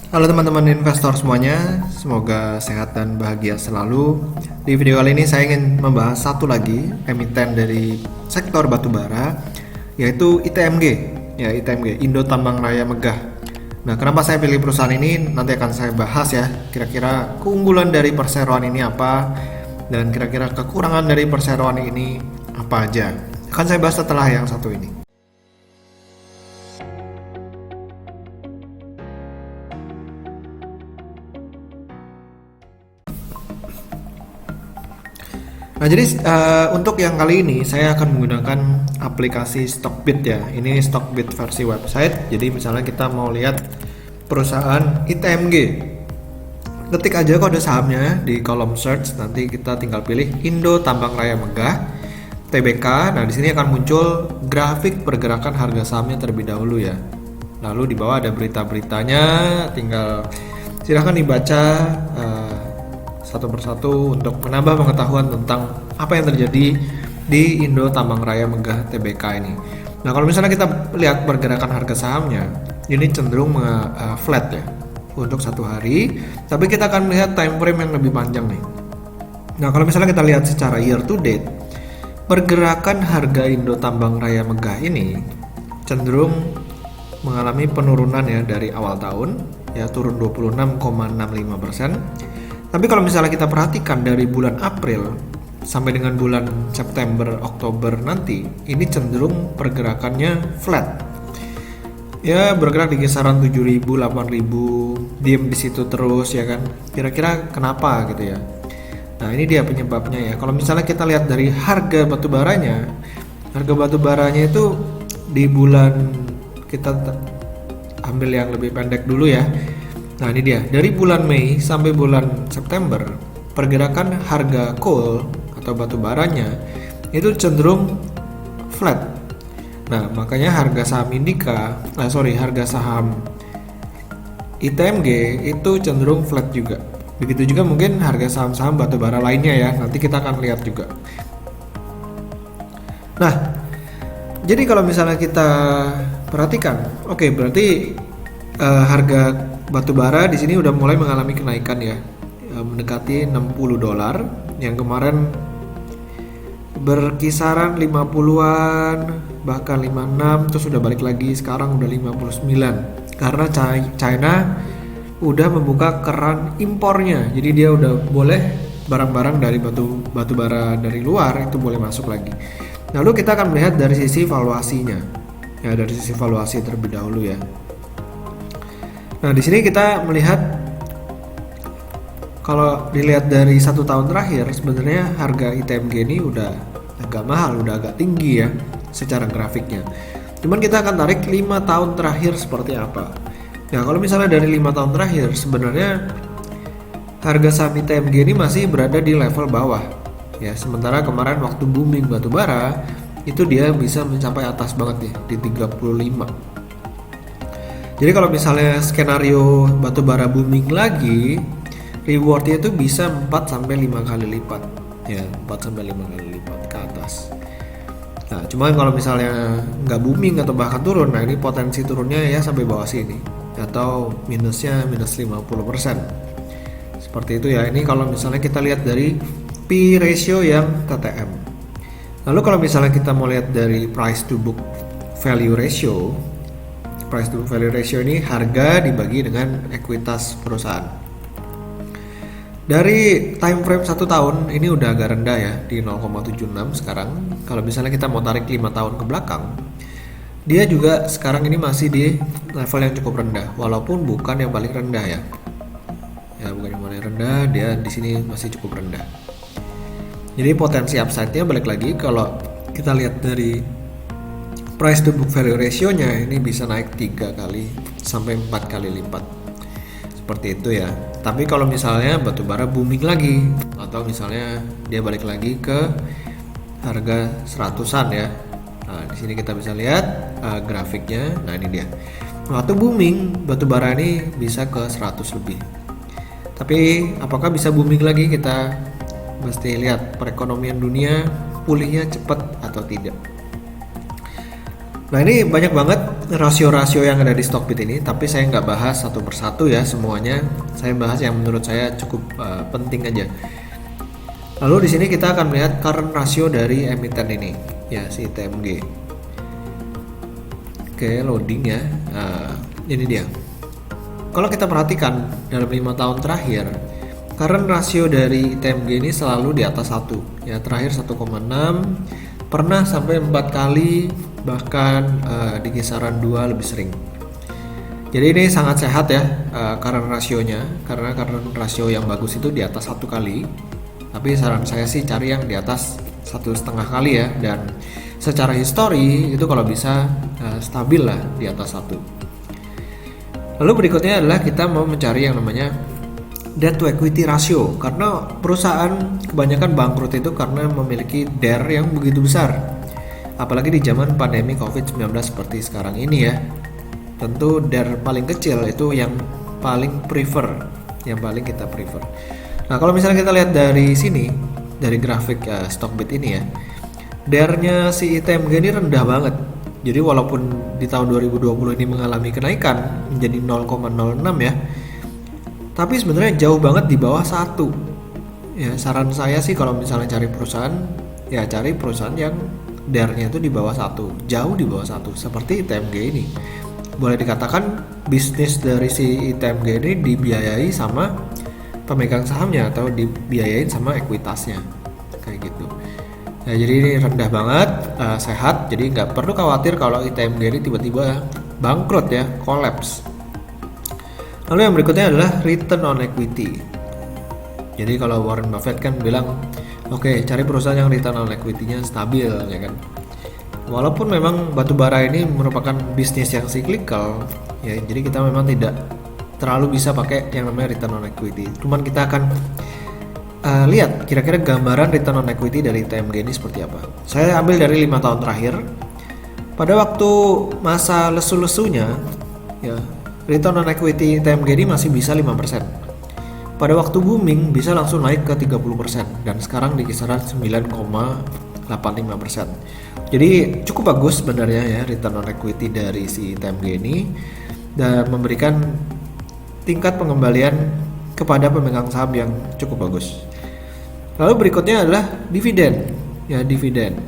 Halo teman-teman investor semuanya, semoga sehat dan bahagia selalu. Di video kali ini saya ingin membahas satu lagi emiten dari sektor batubara, yaitu ITMG, Indo Tambang Raya Megah. Nah, kenapa saya pilih perusahaan ini? Nanti akan saya bahas ya, kira-kira keunggulan dari perseroan ini apa, dan kira-kira kekurangan dari perseroan ini apa aja. Akan saya bahas setelah yang satu ini. Nah, jadi untuk yang kali ini saya akan menggunakan aplikasi Stockbit ya. Ini Stockbit versi website. Jadi misalnya kita mau lihat perusahaan ITMG, ketik aja kode sahamnya di kolom search. Nanti kita tinggal pilih Indo Tambang Raya Megah TBK. Nah, di sini akan muncul grafik pergerakan harga sahamnya terlebih dahulu ya. Lalu di bawah ada berita-beritanya. Tinggal silahkan dibaca satu persatu untuk menambah pengetahuan tentang apa yang terjadi di Indo Tambang Raya Megah TBK ini. Nah, kalau misalnya kita lihat pergerakan harga sahamnya, ini cenderung flat ya untuk satu hari, tapi kita akan melihat time frame yang lebih panjang nih. Nah, kalau misalnya kita lihat secara year to date, pergerakan harga Indo Tambang Raya Megah ini cenderung mengalami penurunan ya dari awal tahun, ya turun 26,65%. Tapi kalau misalnya kita perhatikan dari bulan April sampai dengan bulan September, Oktober nanti, ini cenderung pergerakannya flat. Ya, bergerak di kisaran 7.000, 8.000, diem di situ terus ya kan. Kira-kira kenapa gitu ya. Nah, ini dia penyebabnya ya. Kalau misalnya kita lihat dari harga batubaranya itu di bulan, kita ambil yang lebih pendek dulu ya. Nah, ini dia, dari bulan Mei sampai bulan September, pergerakan harga coal atau batu baranya itu cenderung flat. Nah, makanya harga saham harga saham ITMG itu cenderung flat juga. Begitu juga mungkin harga saham-saham batu bara lainnya ya, nanti kita akan lihat juga. Nah, jadi kalau misalnya kita perhatikan, oke, berarti harga batubara di sini udah mulai mengalami kenaikan ya, mendekati $60 yang kemarin berkisaran 50-an, bahkan 56, terus udah balik lagi sekarang udah 59 karena China udah membuka keran impornya. Jadi dia udah boleh barang-barang dari batubara dari luar itu boleh masuk lagi. Lalu kita akan melihat dari sisi valuasinya. Ya, dari sisi valuasi terlebih dahulu ya. Nah, di sini kita melihat kalau dilihat dari 1 tahun terakhir, sebenarnya harga ITMG ini udah agak mahal, udah agak tinggi ya secara grafiknya. Cuman kita akan tarik 5 tahun terakhir seperti apa. Nah, kalau misalnya dari 5 tahun terakhir, sebenarnya harga saham ITMG ini masih berada di level bawah. Ya, sementara kemarin waktu booming batubara itu dia bisa mencapai atas banget nih di 35. Jadi kalau misalnya skenario batubara booming lagi, rewardnya itu bisa 4-5 kali lipat. Ya, 4-5 kali lipat ke atas. Nah, cuman kalau misalnya nggak booming atau bahkan turun, nah ini potensi turunnya ya sampai bawah sini. Atau minusnya minus 50%. Seperti itu ya, ini kalau misalnya kita lihat dari P ratio yang TTM. Lalu kalau misalnya kita mau lihat dari price to book value ratio, price to value ratio ini harga dibagi dengan ekuitas perusahaan. Dari time frame 1 tahun ini udah agak rendah ya, di 0,76 sekarang. Kalau misalnya kita mau tarik 5 tahun ke belakang, dia juga sekarang ini masih di level yang cukup rendah, walaupun bukan yang paling rendah ya. Ya, bukan yang paling rendah, dia di sini masih cukup rendah. Jadi potensi upside-nya balik lagi kalau kita lihat dari price to book value ratio-nya ini bisa naik 3 kali sampai 4 kali lipat. Seperti itu ya. Tapi kalau misalnya batubara booming lagi atau misalnya dia balik lagi ke harga 100-an ya. Nah, di sini kita bisa lihat grafiknya. Nah, ini dia. Waktu booming batubara ini bisa ke 100 lebih. Tapi apakah bisa booming lagi, kita mesti lihat perekonomian dunia pulihnya cepat atau tidak. Nah ini banyak banget rasio-rasio yang ada di Stockbit ini, tapi saya nggak bahas satu persatu ya semuanya. Saya bahas yang menurut saya cukup penting aja. Lalu di sini kita akan melihat current ratio dari emiten ini, ya si ITMG. Oke, loading ya. Ini dia. Kalau kita perhatikan dalam 5 tahun terakhir, current rasio dari ITMG ini selalu di atas 1. Ya, terakhir 1,6, pernah sampai 4 kali, bahkan di kisaran 2 lebih sering. Jadi ini sangat sehat ya current rasionya, karena current rasio yang bagus itu di atas 1 kali. Tapi saran saya sih cari yang di atas 1,5 kali ya, dan secara histori itu kalau bisa stabil lah di atas 1. Lalu berikutnya adalah kita mau mencari yang namanya debt to equity ratio, karena perusahaan kebanyakan bangkrut itu karena memiliki DER yang begitu besar. Apalagi di zaman pandemi COVID-19 seperti sekarang ini ya. Tentu DER paling kecil itu yang paling kita prefer. Nah, kalau misalnya kita lihat dari sini, dari grafik Stockbit ini ya, DER-nya si ITMG ini rendah banget. Jadi walaupun di tahun 2020 ini mengalami kenaikan menjadi 0,06 ya, tapi sebenarnya jauh banget di bawah 1. Ya, saran saya sih kalau misalnya cari perusahaan, ya cari perusahaan yang DER-nya itu di bawah 1, jauh di bawah 1, seperti ITMG ini. Boleh dikatakan bisnis dari si ITMG ini dibiayai sama pemegang sahamnya atau dibiayain sama ekuitasnya, kayak gitu. Nah, jadi ini rendah banget, sehat, jadi nggak perlu khawatir kalau ITMG ini tiba-tiba bangkrut ya, collapse. Lalu yang berikutnya adalah return on equity. Jadi kalau Warren Buffett kan bilang, oke, cari perusahaan yang return on equity-nya stabil, ya kan. Walaupun memang batubara ini merupakan bisnis yang cyclical, ya, jadi kita memang tidak terlalu bisa pakai yang namanya return on equity. Cuman kita akan lihat kira-kira gambaran return on equity dari ITMG ini seperti apa. Saya ambil dari 5 tahun terakhir. Pada waktu masa lesu-lesunya, ya, return on equity ITMG ini masih bisa 5%. Pada waktu booming bisa langsung naik ke 30% dan sekarang di kisaran 9,85%. Jadi cukup bagus sebenarnya ya return on equity dari si ITMG ini, dan memberikan tingkat pengembalian kepada pemegang saham yang cukup bagus. Lalu berikutnya adalah dividen. Ya, dividen.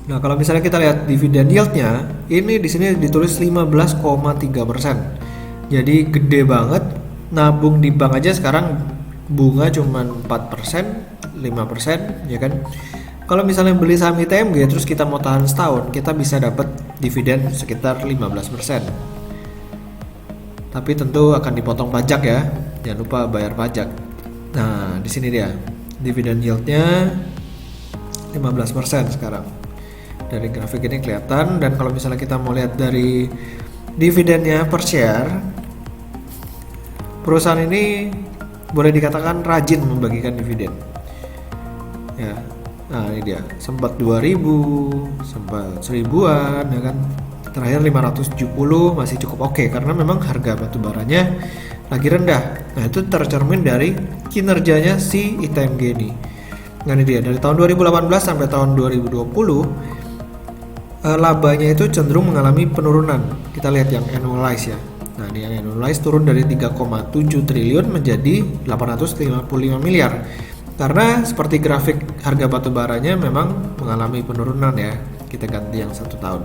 Nah, kalau misalnya kita lihat dividen yieldnya, ini di sini ditulis 15,3%. Jadi gede banget. Nabung di bank aja sekarang bunga cuma 4%, 5%, ya kan? Kalau misalnya beli saham ITMG terus kita mau tahan setahun, kita bisa dapat dividen sekitar 15%. Tapi tentu akan dipotong pajak ya. Jangan lupa bayar pajak. Nah, di sini dia. Dividen yieldnya 15% sekarang. Dari grafik ini kelihatan, dan kalau misalnya kita mau lihat dari dividennya per share, perusahaan ini boleh dikatakan rajin membagikan dividen. Ya. Nah, ini dia. Sempat 2000, sempat 1000-an ya kan. Terakhir 570 masih cukup oke karena memang harga batubaranya lagi rendah. Nah, itu tercermin dari kinerjanya si ITMG ini. Nah, ini dia, dari tahun 2018 sampai tahun 2020 labanya itu cenderung mengalami penurunan. Kita lihat yang annualize ya. Nah, ini yang annualize turun dari 3,7 triliun menjadi 855 miliar. Karena seperti grafik harga batubaranya memang mengalami penurunan ya. Kita ganti yang 1 tahun.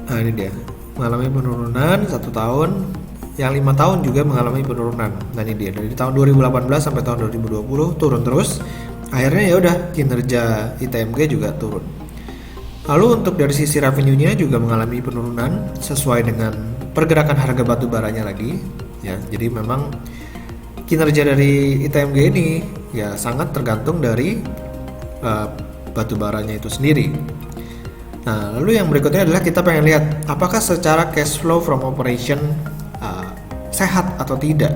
Nah, ini dia, mengalami penurunan 1 tahun. Yang 5 tahun juga mengalami penurunan. Nah, ini dia, dari tahun 2018 sampai tahun 2020 turun terus. Akhirnya ya udah, kinerja ITMG juga turun. Lalu untuk dari sisi revenue-nya juga mengalami penurunan sesuai dengan pergerakan harga batu baranya lagi ya. Jadi memang kinerja dari ITMG ini ya sangat tergantung dari batu baranya itu sendiri. Nah, lalu yang berikutnya adalah kita pengen lihat apakah secara cash flow from operation sehat atau tidak.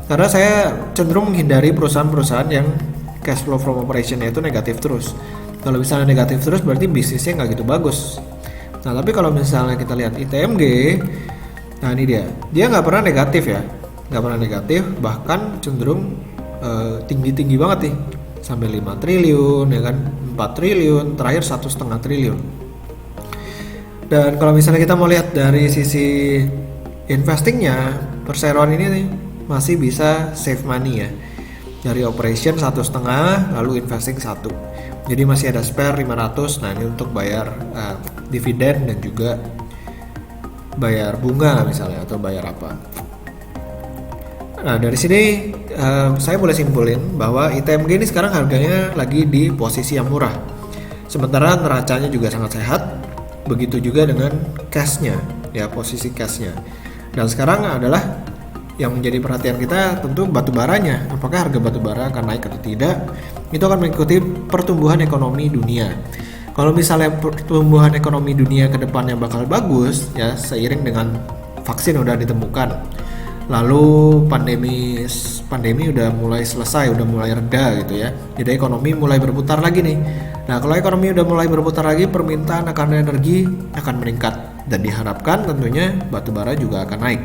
Karena saya cenderung menghindari perusahaan-perusahaan yang cash flow from operation-nya itu negatif terus. Kalau misalnya negatif terus berarti bisnisnya nggak gitu bagus. Nah, tapi kalau misalnya kita lihat ITMG, nah ini dia nggak pernah negatif ya, nggak pernah negatif, bahkan cenderung tinggi-tinggi banget nih, sampai 5 triliun ya kan, 4 triliun, terakhir 1,5 triliun. Dan kalau misalnya kita mau lihat dari sisi investingnya, perseroan ini nih masih bisa save money ya. Dari operation 1,5 lalu investing 1. Jadi masih ada spare 500. Nah, ini untuk bayar dividen dan juga bayar bunga misalnya atau bayar apa. Nah, dari sini saya boleh simpulin bahwa ITMG ini sekarang harganya lagi di posisi yang murah. Sementara neracanya juga sangat sehat. Begitu juga dengan cashnya, ya posisi cashnya. Dan sekarang adalah yang menjadi perhatian kita tentu batu baranya. Apakah harga batu bara akan naik atau tidak? Itu akan mengikuti pertumbuhan ekonomi dunia. Kalau misalnya pertumbuhan ekonomi dunia ke depannya bakal bagus, ya seiring dengan vaksin udah ditemukan, lalu pandemi udah mulai selesai, udah mulai reda gitu ya. Jadi ekonomi mulai berputar lagi nih. Nah, kalau ekonomi udah mulai berputar lagi, permintaan akan energi akan meningkat dan diharapkan tentunya batu bara juga akan naik.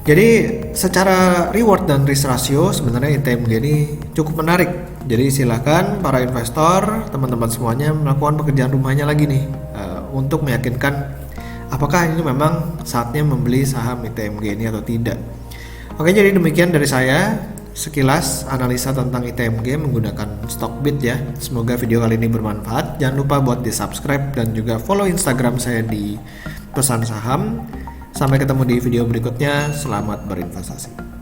Jadi secara reward dan risk ratio sebenarnya ITMG ini cukup menarik. Jadi silakan para investor, teman-teman semuanya melakukan pekerjaan rumahnya lagi nih untuk meyakinkan apakah ini memang saatnya membeli saham ITMG ini atau tidak. Oke, jadi demikian dari saya sekilas analisa tentang ITMG menggunakan Stockbit ya. Semoga video kali ini bermanfaat. Jangan lupa buat di subscribe dan juga follow Instagram saya di Pesan Saham. Sampai ketemu di video berikutnya. Selamat berinvestasi.